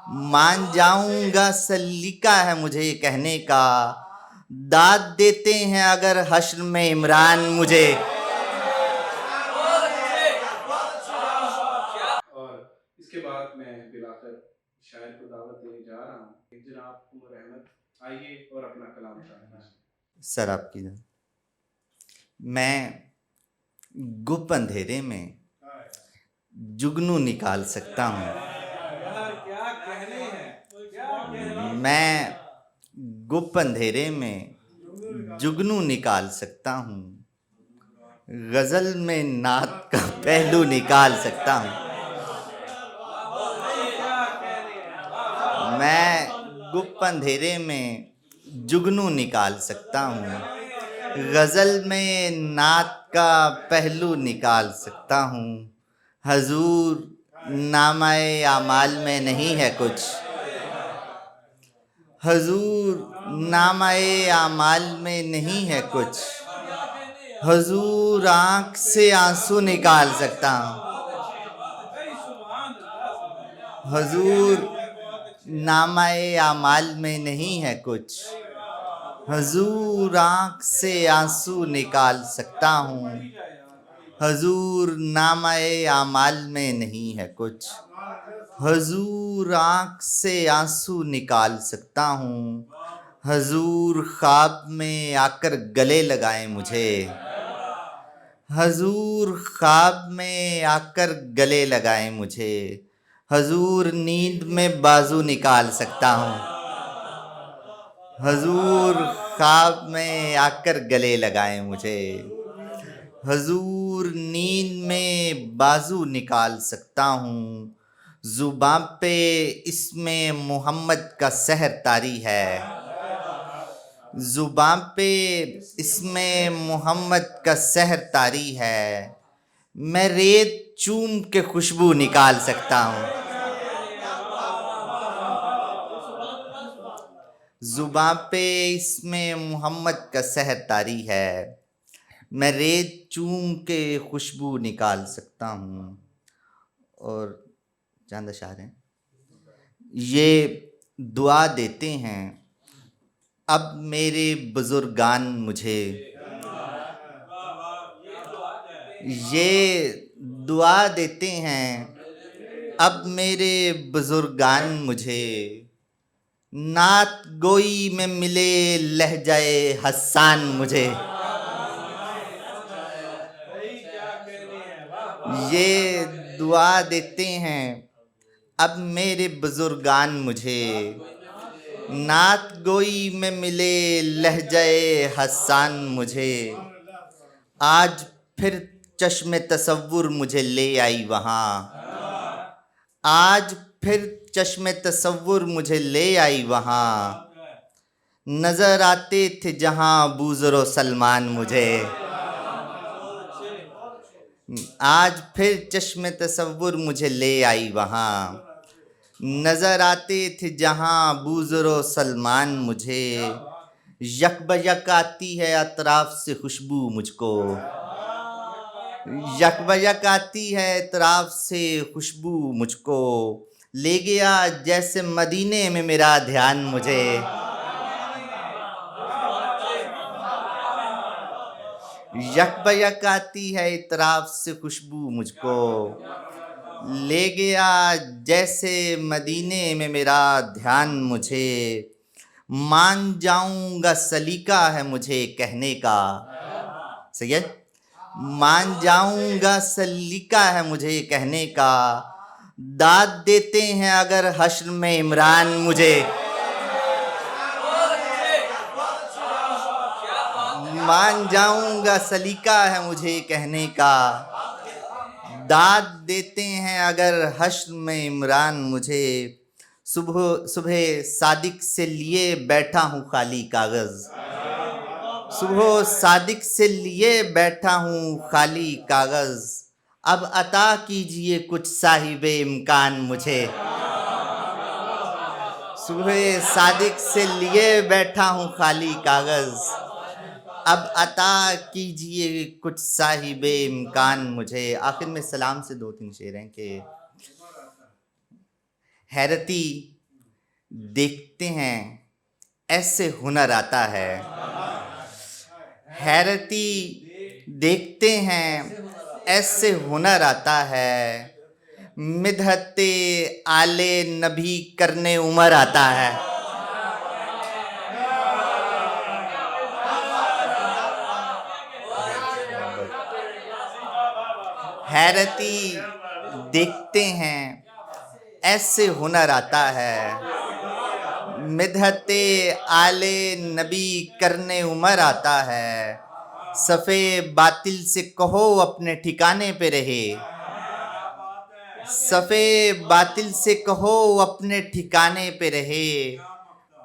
मान जाऊंगा सलीका है मुझे कहने का, दाद देते हैं अगर हश्र में इमरान मुझे। और इसके बाद मैं बिलाकर शायर को दावत देने जा रहा हूँ। जनाब उमर अहमद, आइए और अपना कलाम तारीफ कीजिए। सर आपकी जान। मैं गुप्त अंधेरे में जुगनू निकाल सकता हूँ। क्या कहने हैं। मैं गुप्त अंधेरे में जुगनू निकाल सकता हूँ, गजल में नात का पहलू निकाल सकता हूँ। मैं गुप्त अंधेरे में जुगनू निकाल सकता हूँ, गजल में नात का पहलू निकाल सकता हूँ। हजूर नामाए आमाल में नहीं है कुछ, हजूर नामाए आमाल में नहीं है कुछ, हजूर आँख से आंसू निकाल सकता हूँ। हजूर नामाए आमाल में नहीं है कुछ, हजूर आँख से आंसू निकाल सकता हूँ। हजूर नामाए आमाल में नहीं है कुछ, हजूर आँख से आंसू निकाल सकता हूँ। हजूर ख्वाब में आकर गले लगाए मुझे, हजूर ख्वाब में आकर गले लगाए मुझे, हजूर नींद में बाजू निकाल सकता हूँ। हजूर ख्वाब में आकर गले लगाए मुझे, हजूर नींद में बाजू निकाल सकता हूँ। जुबान पे इसमें मोहम्मद का सहर तारी है, जुबान पे इसमें मोहम्मद का सहर तारी है। मैं रेत चूम के खुशबू निकाल सकता हूँ। जुबान पे इसमें मोहम्मद का सहर तारी है, मैं रेत चूम के खुशबू निकाल सकता हूँ। और चंद अशार हैं। ये दुआ देते हैं अब मेरे बुजुर्गान मुझे, ये दुआ देते हैं अब मेरे बुजुर्गान मुझे, नात गोई में मिले लहजाए हसान मुझे। ये दुआ देते हैं अब मेरे बुजुर्गान मुझे, नात गोई में मिले लहजाए हसान मुझे। आज फिर चश्मे तसव्वुर मुझे ले आई वहाँ, आज फिर चश्मे तसव्वुर मुझे ले आई वहाँ। नजर आते थे जहाँ बूज़र सलमान मुझे, आज फिर चश्मे तसव्वुर मुझे ले आई वहाँ। नजर आते थे जहाँ बूज़र सलमान मुझे, यकबयक आती है अतराफ से खुशबू मुझको, यकबयक आती है अतराफ से खुशबू मुझको। ले गया जैसे मदीने में मेरा ध्यान मुझे, यकबयक आती है इतराफ से खुशबू मुझको। ले गया जैसे मदीने में मेरा ध्यान मुझे, मान जाऊंगा सलीका है मुझे कहने का। सही है। मान जाऊंगा सलीका है मुझे कहने का, दाद देते हैं अगर हश्र में इमरान मुझे। मान जाऊंगा सलीका है मुझे कहने का, दाद देते हैं अगर हश्र में इमरान मुझे। सुबह सुबह सादिक से लिए बैठा हूँ खाली कागज़, सुबह सादिक से लिए बैठा हूँ खाली कागज़। अब अता कीजिए कुछ साहिबे इम्कान मुझे, सुबह सादिक से लिए बैठा हूँ खाली कागज़। अब अता कीजिए कुछ साहिबे इम्कान मुझे। आखिर में सलाम से दो तीन शेर हैं कि हैरती देखते हैं ऐसे हुनर आता है। हैरती देखते हैं ऐसे हुनर आता है। मिदहते आले नबी करने उमर आता है। हैरती देखते हैं ऐसे हुनर आता है। मिदहते आले नबी करने उमर आता है। सफ़े बातिल से कहो अपने ठिकाने पे रहे। सफ़े बातिल से कहो अपने ठिकाने पे रहे।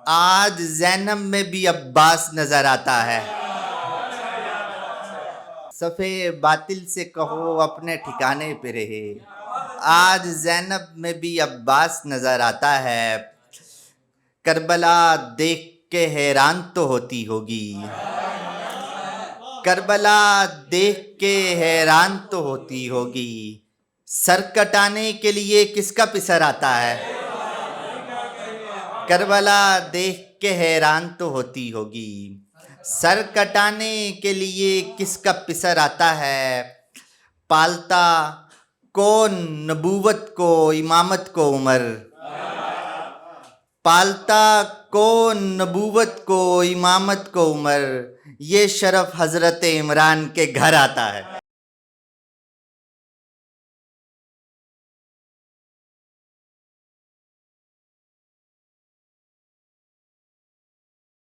आज ज़ैनब में भी अब्बास नजर आता है। सफ़े बातिल से कहो अपने ठिकाने पे रहे। आज ज़ैनब में भी अब्बास नजर आता है। करबला देख के हैरान तो होती होगी। करबला देख के हैरान तो होती होगी। सर कटाने के लिए किसका पिसर आता है। करबला देख के हैरान तो होती होगी। सर कटाने के लिए किसका पिसर आता है। पालता कौन नबूवत को इमामत को उमर। पालता कौन नबूवत को इमामत को उमर। ये शरफ हज़रत इमरान के घर आता है।